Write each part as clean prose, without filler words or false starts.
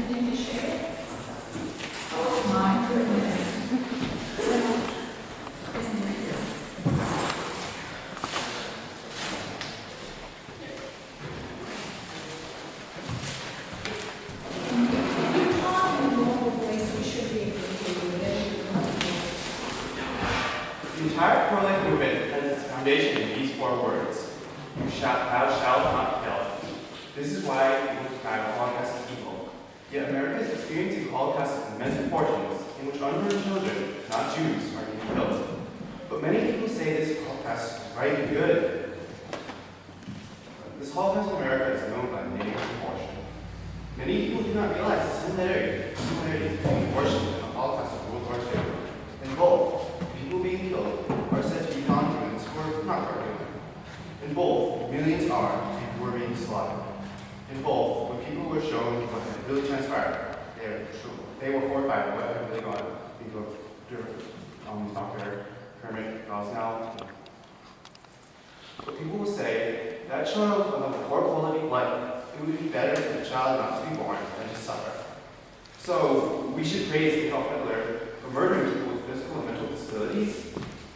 anything to share? Oh my goodness. The entire pro-life movement has its foundation in these 4 words. Thou shalt not kill. This is why people describe the Holocaust as evil. Yet America is experiencing Holocaust of immense proportions in which unborn children, not Jews, are being killed. But many people say this Holocaust is right and good. This Holocaust in America is known by the name of abortion. Many people do not realize the similarities between abortion and the Holocaust of World War II. In both, people being killed are said to be non-humans who are not hurting them. In both, millions are, and people were being slaughtered. In both, when people were shown what had really transpired, they were horrified by what had really gone into Dr. Kermit Gosnell. But people will say that child will have a poor quality of life. It would be better for the child not to be born than to suffer. So we should praise Adolf Hitler for murdering people with physical and mental disabilities.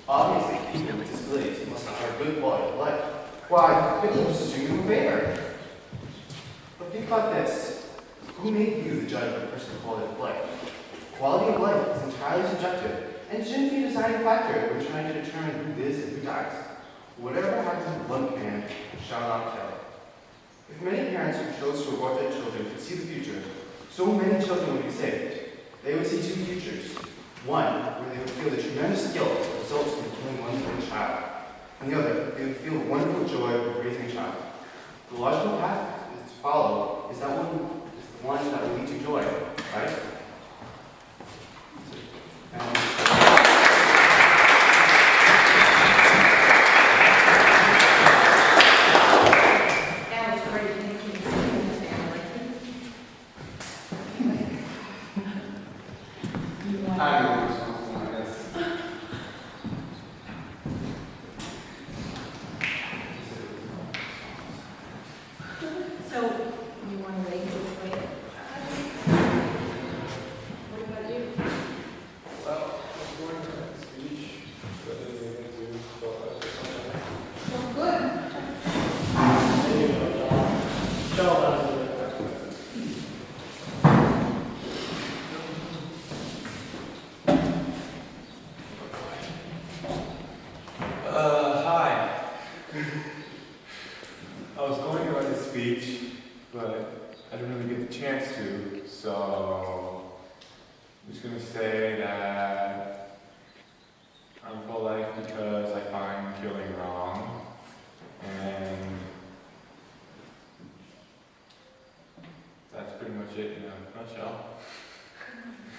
Obviously, people with disabilities must have a good quality of life. Why, Hitler was just doing them a favor. But think about this. Who made you the judge of a person's quality of life? Quality of life is entirely subjective and shouldn't be a deciding factor when trying to determine who lives and who dies. Whatever happens with one command shall not kill. If many parents who chose to abort their children could see the future, so many children would be saved. They would see 2 futures. One, where they would feel the tremendous guilt that results from killing one's own child. And the other, they would feel the wonderful joy of raising a child. The logical path to follow is the one that will lead to joy, right?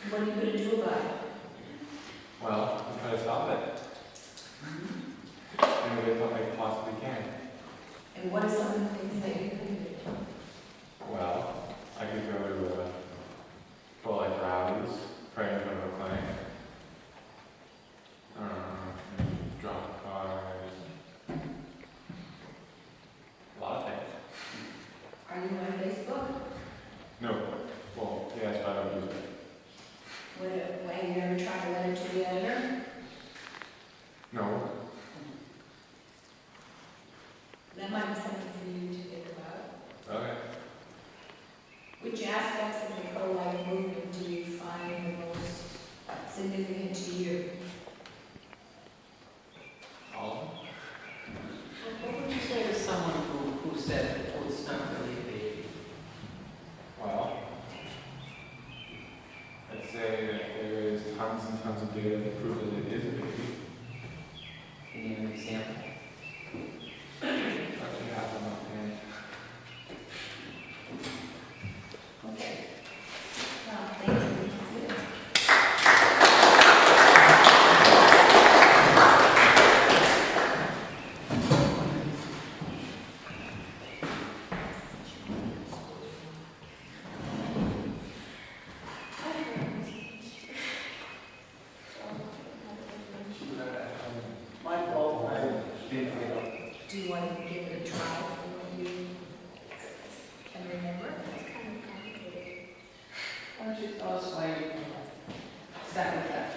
What are you going to do about it? Well, I'm trying to stop it. In the way that I possibly can. And what are some of the things that you can do? Well, I could go to pro-life rallies, pray in front of a clinic. Drop cars. A lot of things. Are you on Facebook? No. Well, yes, but I don't use it. Have you ever tried to let it to the editor? No. That might be something for you to think about. Okay. Which aspects of the pro-life movement do you find the most significant to you? All of them? What would you say to someone who said, oh, it's not really a baby? Well, I'd say that there is tons and tons of data that prove that it is a baby. Can you give an example? Actually, have them up hand. Okay. Well, thank you. Why don't you tell us why you sat with that?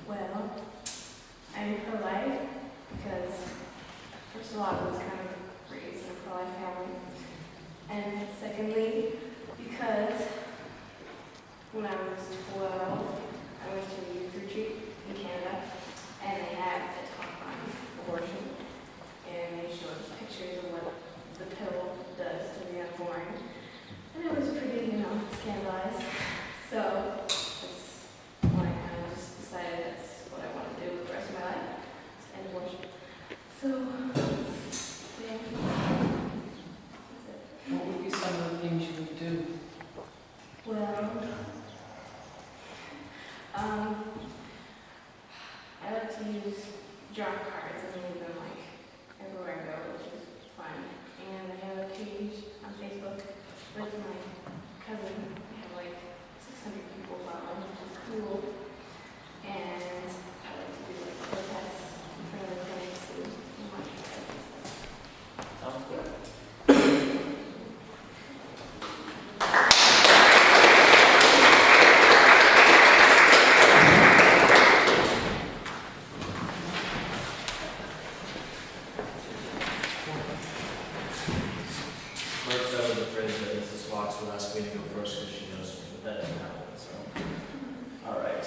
Well, I'm pro-life because, first of all, I was kind of raised in a pro-life family. And secondly, because when I was 12, I went to a youth retreat in Canada, and they had a talk on abortion, and they showed pictures of what the pill does to the unborn. And I was pretty, scandalized. So that's when I kind of just decided that's what I want to do with the rest of my life, is end abortion. So, yeah. That's it. What would be some of the things you would do? Well, I like to use drop cards and leave them everywhere I go, which is fun. And I have a page on Facebook with my cousin. We have 600 people following, which is cool. And I like to do protests in front of the clinics and watch protests. Sounds good. Mark said I was afraid that Mrs. Fox would ask me to go first because she knows me, but that didn't happen, so. All right.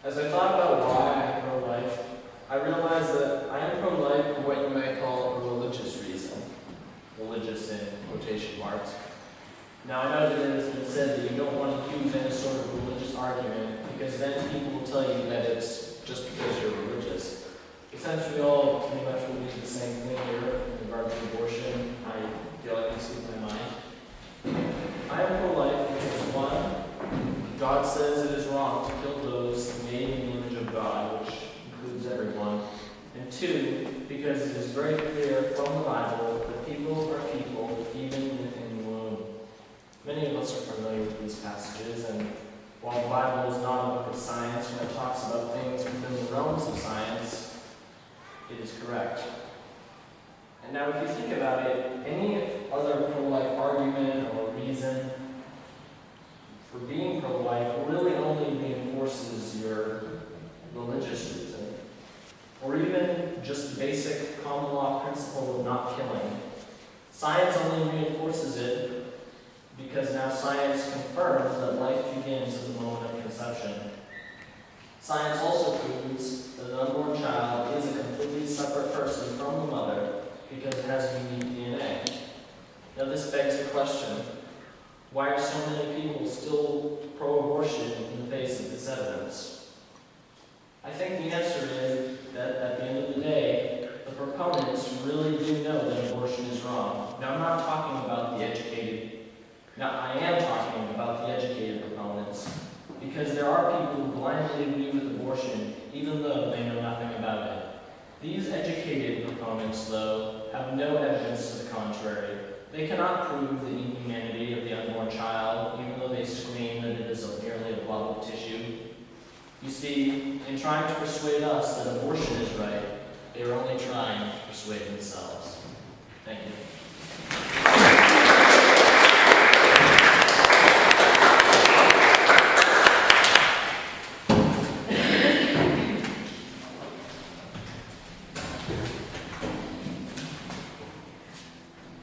As I thought about why I'm pro-life, I realized that I am pro-life for what you might call a religious reason. Religious in quotation marks. Now I know that it has been said that you don't want to use any sort of religious argument because then people will tell you that it's just because you're religious. Essentially all pretty much believe the same thing here in regard to abortion. I feel like I speak my mind. I am pro-life because one, God says it is wrong to kill those made in the image of God, which includes everyone. And two, because it is very clear from the Bible that people are people even within the womb. Many of us are familiar with these passages, and while the Bible is not a book of science when it talks about things within the realms of science, it is correct. And now if you think about it, any other pro-life argument or reason for being pro-life really only reinforces your religious reason, or even just the basic common law principle of not killing. Science only reinforces it because now science confirms that life begins at the moment of conception. Science also proves that an unborn child is a completely separate person from the mother because it has unique DNA. Now this begs the question, why are so many people still pro-abortion in the face of this evidence? I think the answer is that at the end of the day, the proponents really do know that abortion is wrong. Now I'm not talking about the educated, now I am talking about the educated proponents, because there are people who blindly agree with abortion even though they know nothing about it. These educated proponents, though, have no evidence to the contrary. They cannot prove the inhumanity of the unborn child, even though they scream that it is merely a blob of tissue. You see, in trying to persuade us that abortion is right, they are only trying to persuade themselves. Thank you.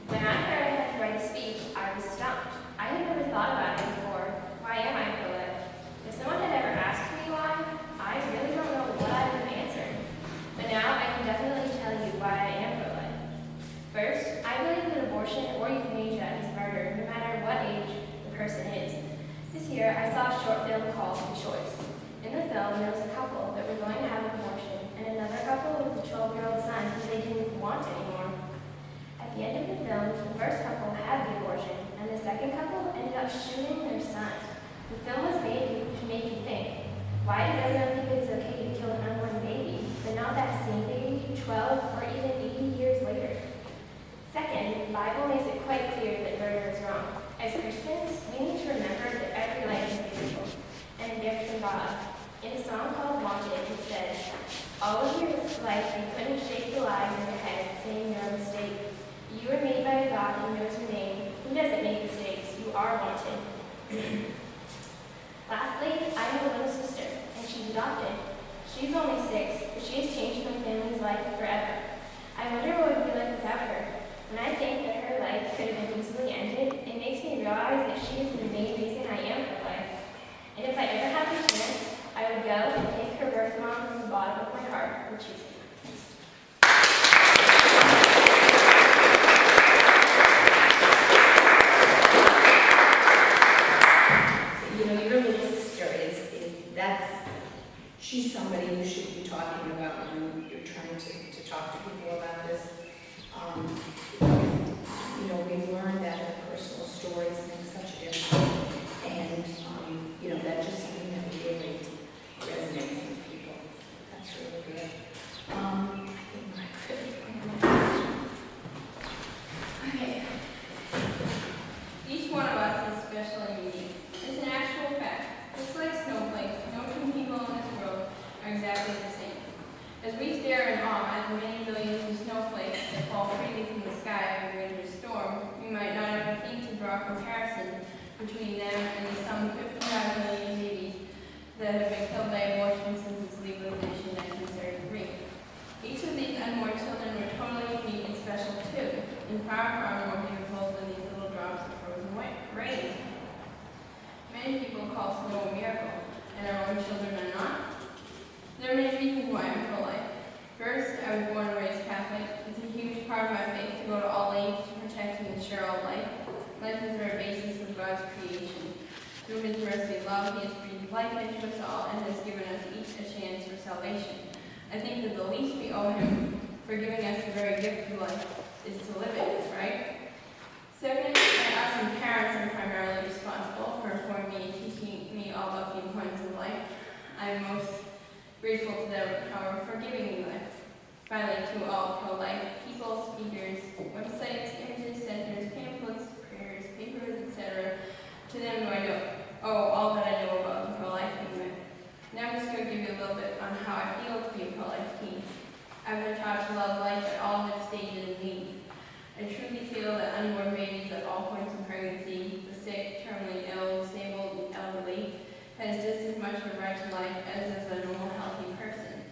When I heard I had to write a speech, I was stumped. I had never thought about it before. Why am I pro-life? If someone had ever asked me why, I really don't know what I would have answered. But now I can definitely tell you why I am pro-life. First, I believe that abortion or euthanasia is murder, no matter what age the person is. This year, I saw a short film called The Choice. In the film, there was a couple that were going to have an abortion, and another couple with a 12-year-old son who they didn't want anymore. At the end of the film, the first couple had the abortion, and the second couple ended up shooting their son. The film was made to make you think, why does everyone think it's okay to kill an unborn baby, but not that same baby 12 or even 80 years later? Second, the Bible makes it quite clear that murder is wrong. As Christians, we need to remember that every life is beautiful and a gift from God. In a song called Wanted, it says, all of your life you couldn't shape the lies in your head saying you're a mistake. You were made by a God who knows your name, who doesn't make mistakes. You are wanted. Lastly, I have a little sister, and she's adopted. She's only 6, but she has changed my family's life forever. I wonder what it would be like without her. When I think that her life could have been easily ended, it makes me realize that she is the main reason I am her life. And if I ever had the chance, I would go and take her birth mom from the bottom of my heart for choosing her. You know, your little sister she's somebody you should be talking about when you're trying to talk to people about this. Because, you know, we've learned that her personal stories make such a difference. And, you know, that's just something that really resonates with people. That's really good. I think my Okay. Each one of us is special and unique. It's an actual fact. Just like snowflakes, no two people in this world are exactly the same. As we stare in awe at the many billions of snowflakes that fall freely from the sky every winter storm, we might not ever think to draw a comparison between them and the some 55 million babies that have been killed by abortion since its legalization in 1933. Each of these unborn children were totally unique and special too, and far, far more beautiful than these little drops of frozen rain. Many people call snow a miracle, and our own children are not. There are many reasons why I'm pro-life. First, I was born and raised Catholic. It's a huge part of my faith to go to all lengths to protect and ensure all life. Life is the very basis of God's creation. Through His mercy and love, He has breathed life into us all and has given us each a chance for salvation. I think that the least we owe Him for giving us the very gift of life is to live it, right? Second, us and parents are primarily responsible for informing me and teaching me all about the importance of life. I am most grateful to them, however, for giving me life. Finally, to all pro-life people, speakers, websites, images, centers, pamphlets, prayers, papers, etc. To them do I owe all that I know about the pro-life movement. Now I'm just going to give you a little bit on how I feel to be a pro-life teen. I've been taught to love life at all of its stages and needs. I truly feel that unborn babies at all points in pregnancy, the sick, terminally ill, disabled, and elderly, has just as much of a right to life as does a normal, healthy person.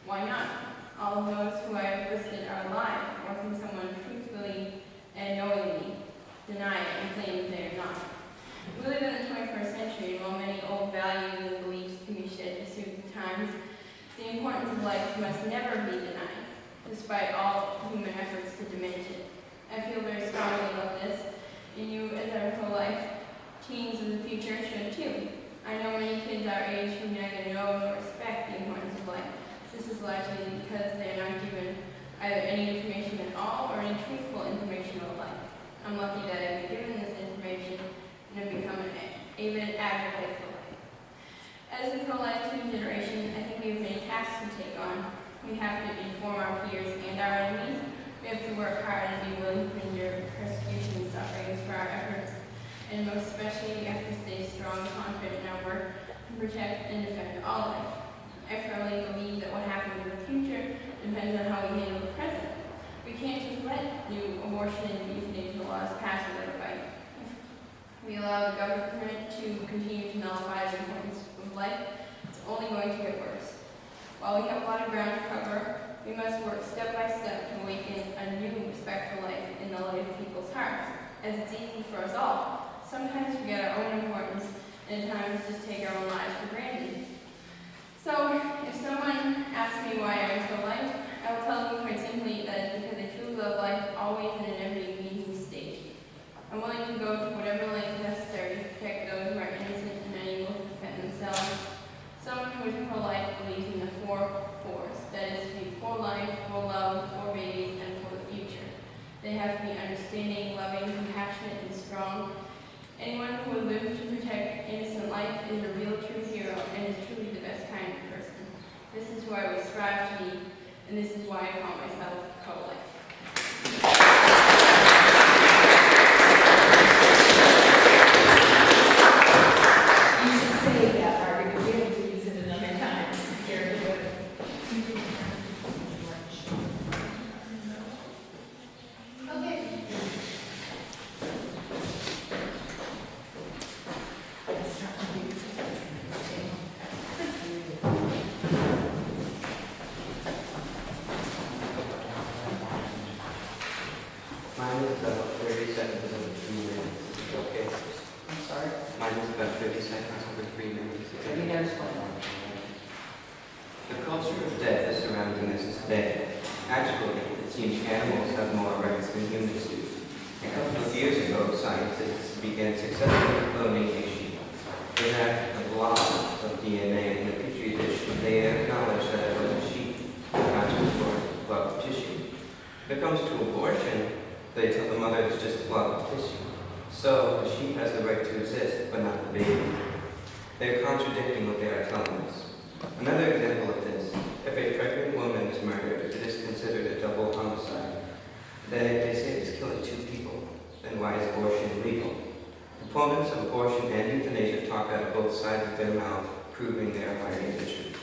Why not? All of those who I have listed are alive, or can someone truthfully and knowingly deny it and claim they are not? We live in the 21st century, and while many old values and beliefs can be shed to suit the times, the importance of life must never be denied, despite all human efforts to diminish it. I feel very strongly about this, and you, as our pro-life teens of the future, should too. I know many kids our age who neither know nor respect the importance of life. This is largely because they are not given either any information at all or any truthful information about life. I'm lucky that I've been given this information and have become an avid advocate for life. As a pro-life teen generation, I think we have many tasks to take on. We have to inform our peers and our enemies. We have to work hard and be willing to endure persecution and sufferings for our efforts. And most especially, we have to stay strong and confident in our work to protect and defend all life. I firmly believe that what happens in the future depends on how we handle the present. We can't just let new abortion and euthanasia laws pass without a fight. If we allow the government to continue to nullify the importance of life, it's only going to get worse. While we have a lot of ground to cover, we must work step by step to awaken a new respect for life in the light of people's hearts, as it's easy for us all. Sometimes forget our own importance, and at times just take our own lives for granted. So, if someone asks me why I am pro-life, I will tell them quite simply that it's because I truly love life always and in every means and stage. I'm willing to go to whatever length necessary to protect those who are innocent and unable to defend themselves. Someone who is pro-life believes in the 4 4s, that is to be for life, for love, for babies, and for the future. They have to be understanding, loving, compassionate, and strong. Anyone who will live to protect innocent life is a real true hero and is truly the best kind of person. This is who I would strive to be, and this is why I call myself pro-life. You should say that, Barbara, because we have to use it another time. Here, do it. Mine is about 30 seconds over 3 minutes. Is it okay? I'm sorry? Mine is about 30 seconds over 3 minutes. Maybe that's fine. The culture of death surrounding us today. Actually, it seems animals have more rights than humans do. A couple of years ago, scientists began successfully cloning a sheep. They had a blob of DNA in the petri dish, and they acknowledged that it was a sheep, not just a blob of tissue. If it comes to abortion, they tell the mother it's just a blob of tissue. So, the sheep has the right to exist, but not the baby. They're contradicting what they are telling us. Another example of this, if a pregnant woman is murdered, it is considered a double homicide. Then if they say it's killing 2 people, then why is abortion legal? Opponents of abortion and euthanasia talk out of both sides of their mouth, proving they are hiding the truth.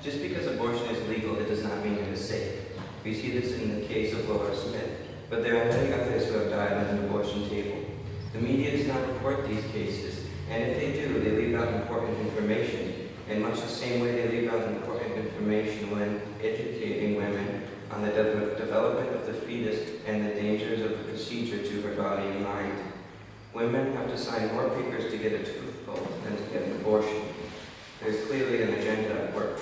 Just because abortion is legal, it does not mean it is safe. We see this in the case of Laura Smith, but there are many others who have died on an abortion table. The media does not report these cases, and if they do, they leave out important information, in much the same way they leave out important information when educating women on the development of the fetus and the dangers of the procedure to her body and mind. Women have to sign more papers to get a tooth pulled than to get an abortion. There's clearly an agenda at work,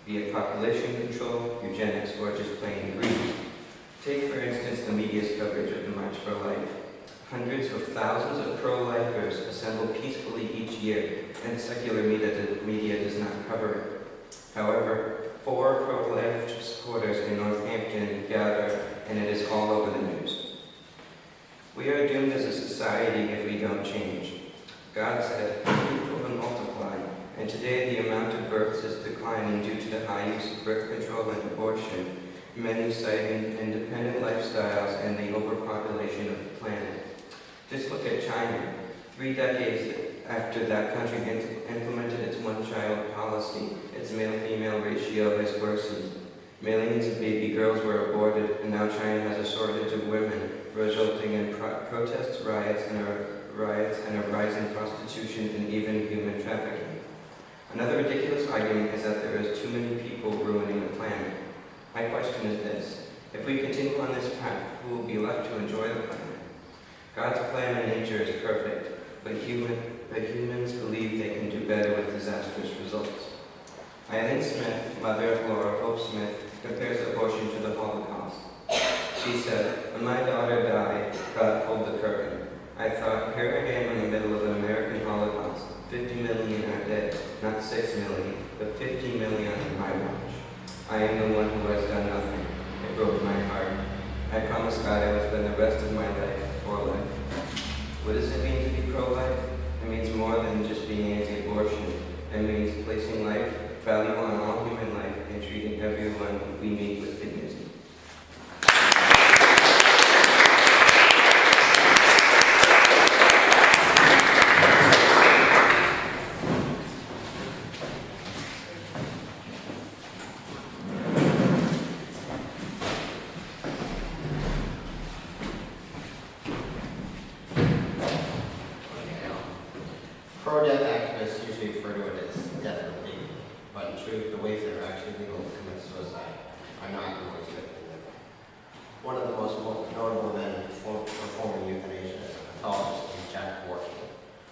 be it population control, eugenics, or just plain greed. Take, for instance, the media's coverage of the March for Life. Hundreds of thousands of pro-lifers assemble peacefully each year, and secular media does not cover it. However, 4 pro-life supporters in Northampton gather, and it is all over the news. We are doomed as a society if we don't change. God said, "Be fruitful and multiply," and today the amount of births is declining due to the high use of birth control and abortion, many citing independent lifestyles and the overpopulation of the planet. Just look at China. 3 decades after that country implemented its one-child policy, its male-female ratio has worsened. Millions of baby girls were aborted, and now China has a shortage of women, resulting in protests, riots, and a rise in prostitution and even human trafficking. Another ridiculous argument is that there is too many people ruining the planet. My question is this: if we continue on this path, who will be left to enjoy the planet? God's plan in nature is perfect, but humans believe they can do better with disastrous results. Eileen Smith, mother of Laura Hope Smith, compares abortion to the Holocaust. She said, "When my daughter died, God pulled the curtain. I thought, here I am in the middle of an American Holocaust. 50 million are dead, not 6 million, but 50 million on my watch. I am the one who has done nothing. It broke my heart. I promised God I would spend the rest of my life for life." What does it mean to be pro-life? It means more than just being anti-abortion. It means placing life, value on all human life, and treating everyone we meet with dignity. Pro-death activists usually refer to it as death illegal, but in truth, the ways that are actually legal to commit suicide are not the ways that we live. One of the most notable men performing euthanasia is a pathologist named Jack Warfield,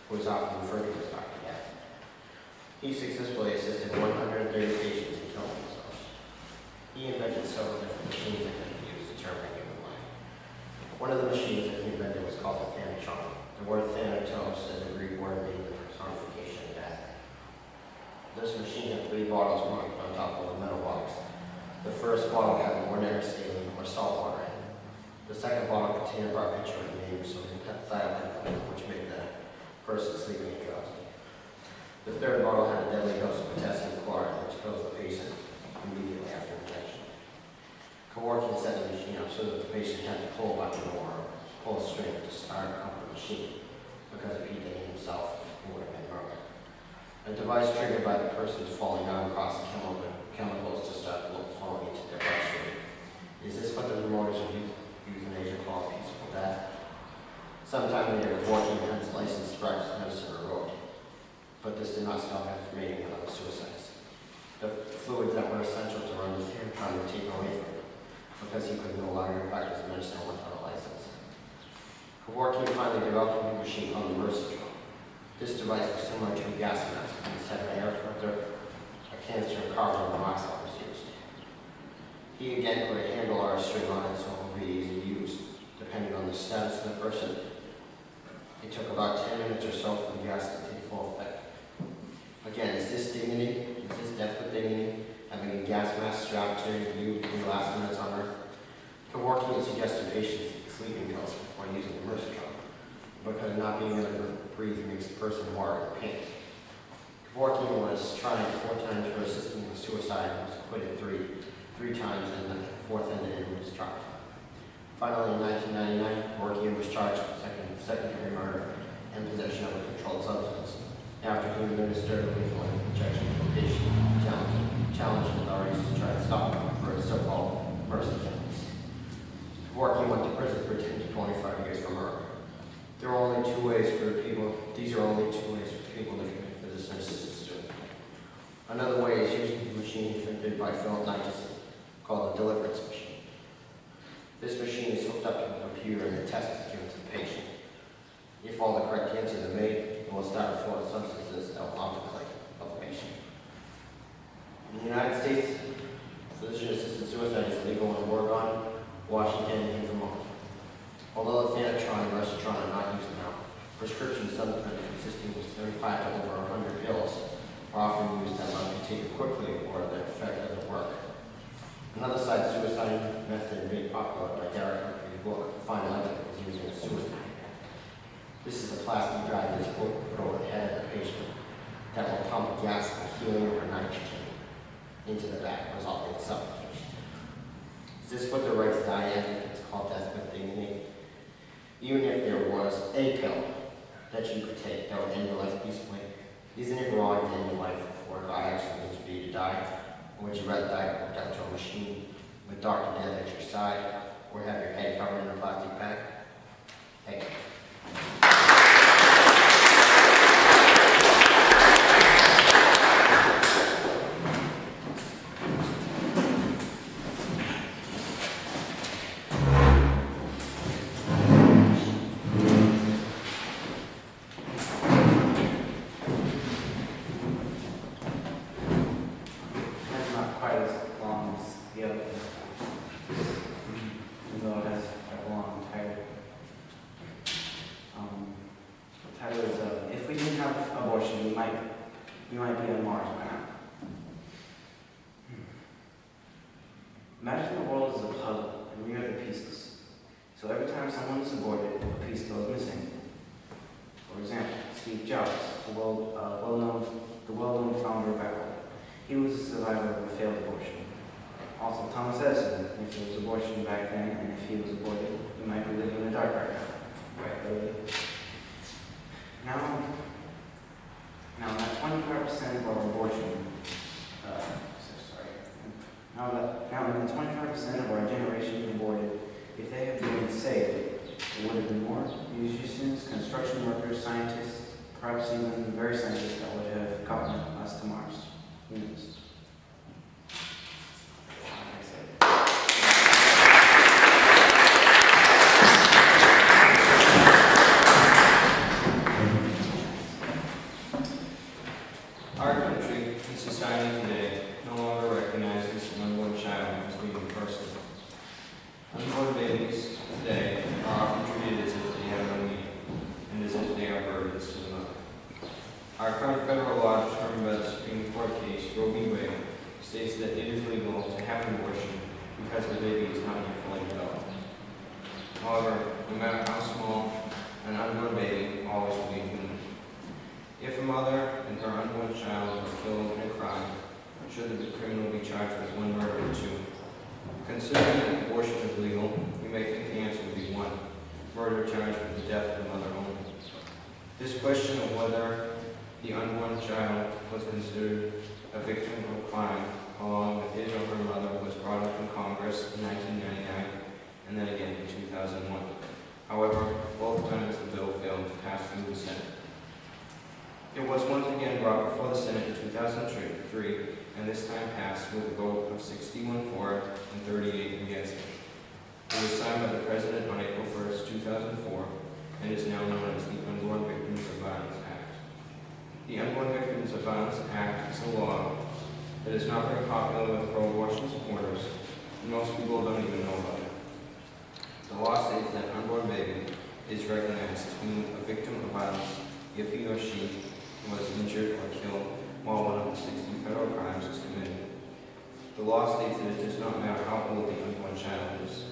who is often referred to as Dr. Death. He successfully assisted 130 patients in killing themselves. He invented several different machines that could be used to terminate human life. One of the machines that he invented was called the Thanatron. The word Thanatos is a Greek word meaning the personification of death. This machine had 3 bottles marked on top of a metal box. The first bottle had an ordinary saline or salt water in it. The second bottle contained a barbiturate named thiolate, which made the person sleepy and drowsy. The third bottle had a deadly dose of potassium chloride, which kills the patient immediately after injection. Kevorkian set the machine up so that the patient had to pull a button or pull a string to start up the machine, because if he did it himself, he would have been murdered. A device triggered by the person's falling down caused chemicals to start flowing into their bloodstream. Is this what the promoters of euthanasia call peaceful death? Sometime later, Kevorkian had his license to practice medicine revoked, but this did not stop him from making other suicides. The fluids that were essential to run the Thanatron were taken away from him, because he could no longer Kevorkian finally developed a new machine called the Mercy Drum. This device was similar to a gas mask, but instead of an air filter, a canister of carbon monoxide was used. He again put a handle or a string on it so it would be easy to use, depending on the status of the person. It took about 10 minutes or so for the gas to take full effect. Again, is this dignity? Is this death with dignity? Having a gas mask strapped to you in your last minutes on Earth? Kevorkian suggested patients take sleeping pills before using the Mercy Drum, because not being able to breathe makes the person more in pain. Kevorkian was tried 4 times for assisting in suicide and was acquitted three times, and the 4th ended in his trial. Finally, in 1999, Kevorkian was charged with second-degree murder and possession of a controlled substance after he administered a lethal injection to a patient, challenging authorities to try to stop him for his so-called mercy kills. Kevorkian went to prison for 10 to 25 years for murder. These are only 2 ways for people to commit physician assisted suicide. Another way is using the machine invented by Philip Knightis called the deliverance machine. This machine is hooked up to a computer and a test is given to the patient. If all the correct answers are made, it will start a flow of substances that will autoclave the patient. In the United States, physician-assisted suicide is legal in Oregon, Washington, and Vermont. Although the Thanatron and Resitron are not used now, prescription substances consisting of 75 to over 100 pills are often used that must be taken quickly or their effect doesn't work. Another side suicide method made popular by Derek Humphrey's book, Fine Life, is using a suicide. This is a plastic bag that is put over the head of the patient that will pump gas like helium or nitrogen into the bag, resulting in suffocation. Is this what the right to die advocates call death with dignity? Even if there was a pill that you could take that would end your life peacefully, isn't it wrong to end your life before God actually needs for you to die? Or would you rather die hooked up to a machine with dark death at your side, or have your head covered in a plastic bag? Thank you. That's not quite as long as the other one. Even though it has a long title. The title is, If We Didn't Have Abortion, we might be on Mars by now. Imagine the world is a puzzle, and we are the pieces. So every time someone is aborted, a piece goes missing. For example, Steve Jobs, the well-known founder of Apple. He was a survivor of a failed abortion. Also, Thomas Edison, if there was abortion back then, and if he was aborted, we might be living in the dark right now. Right, Lily? Now, that 25% of our abortion, now in the 25% of our generation aborted, if they had been saved, it would have been more musicians, construction workers, scientists, perhaps even the very scientists that would have gotten us to Mars. Who knows? Our country and society today no longer recognizes an unborn child as being a person. Unborn babies today are often treated as if they have no meaning and as if they are burdens to the mother. Our current federal law determined by the Supreme Court case Roe v. Wade states that it is legal to have an abortion because the baby is not yet fully developed. However, no matter how small, an unborn baby always will be human. If a mother and her unborn child are killed in a crime, should the criminal be charged with 1 murder or 2? Considering that abortion is legal, we may think the answer would be 1, murder charged with the death of the mother only. This question of whether the unborn child was considered a victim of a crime, along with his or her mother, was brought up in Congress in 1999 and then again in 2001. However, both times the bill failed to pass through the Senate. It was once again brought before the Senate in 2003, and this time passed with a vote of 61 for and 38 against it. It was signed by the President on April 1st, 2004, and is now known as the Unborn Victims of Violence Act. The Unborn Victims of Violence Act is a law that is not very popular with pro-abortion supporters, and most people don't even know about it. The law states that an unborn baby is recognized as being a victim of violence if he or she was injured or killed while one of the 60 federal crimes is committed. The law states that it does not matter how old the unborn child is.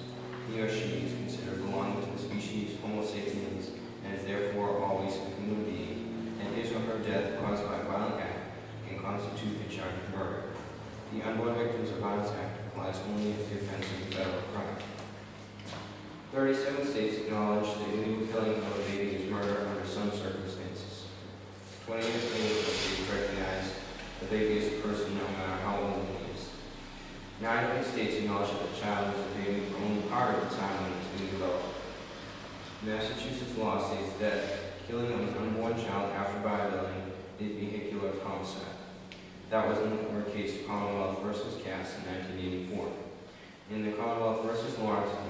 He or she is considered belonging to the species Homo sapiens and is therefore always a human being, and his or her death caused by a violent act can constitute a charge of murder. The Unborn Victims of Violence Act applies only if the offense is a federal crime. 37 states acknowledge that illegal killing of a baby is murder under some circumstances. 28 states recognize the baby as a person no matter how old he is. 9 of the states acknowledge that the child is a baby for only part of the time when it's being developed. Massachusetts law states that killing of an unborn child after violating is vehicular homicide. That was in the court case of Commonwealth v. Cass in 1984. In the Commonwealth v. Lawrence in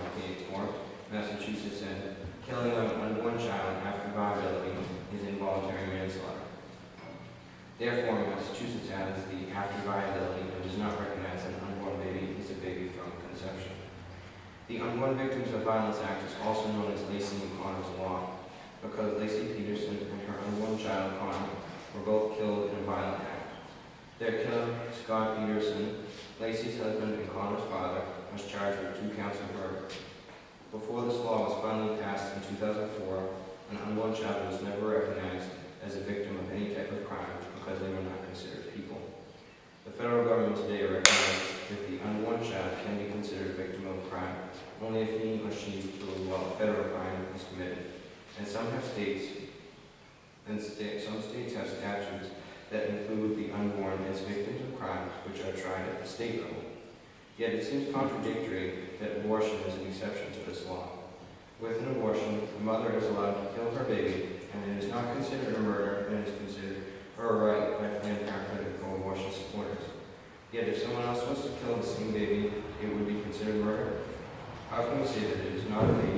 1984, Massachusetts said killing of an unborn child after violating is involuntary manslaughter. Therefore, Massachusetts adds the after violating and does not recognize that an unborn baby is a baby from conception. The Unborn Victims of Violence Act is also known as Lacey and Connor's Law because Lacey Peterson and her unborn child Connor were both killed in a violent act. Their killer, Scott Peterson, Lacey's husband and Connor's father, was charged with 2 counts of murder. Before this law was finally passed in 2004, an unborn child was never recognized as a victim of any type of crime because they were not considered people. The federal government today recognizes that the unborn child can be considered a victim of a crime only if he or she is killed while a federal crime is committed. And some states have statutes that include the unborn as victims of crimes which are tried at the state level. Yet it seems contradictory that abortion is an exception to this law. With an abortion, the mother is allowed to kill her baby, and it is not considered a murder, and it is considered her right by Planned Parenthood and pro-abortion supporters. Yet if someone else was to kill the same baby, it would be considered murder? How can we say that it is not a baby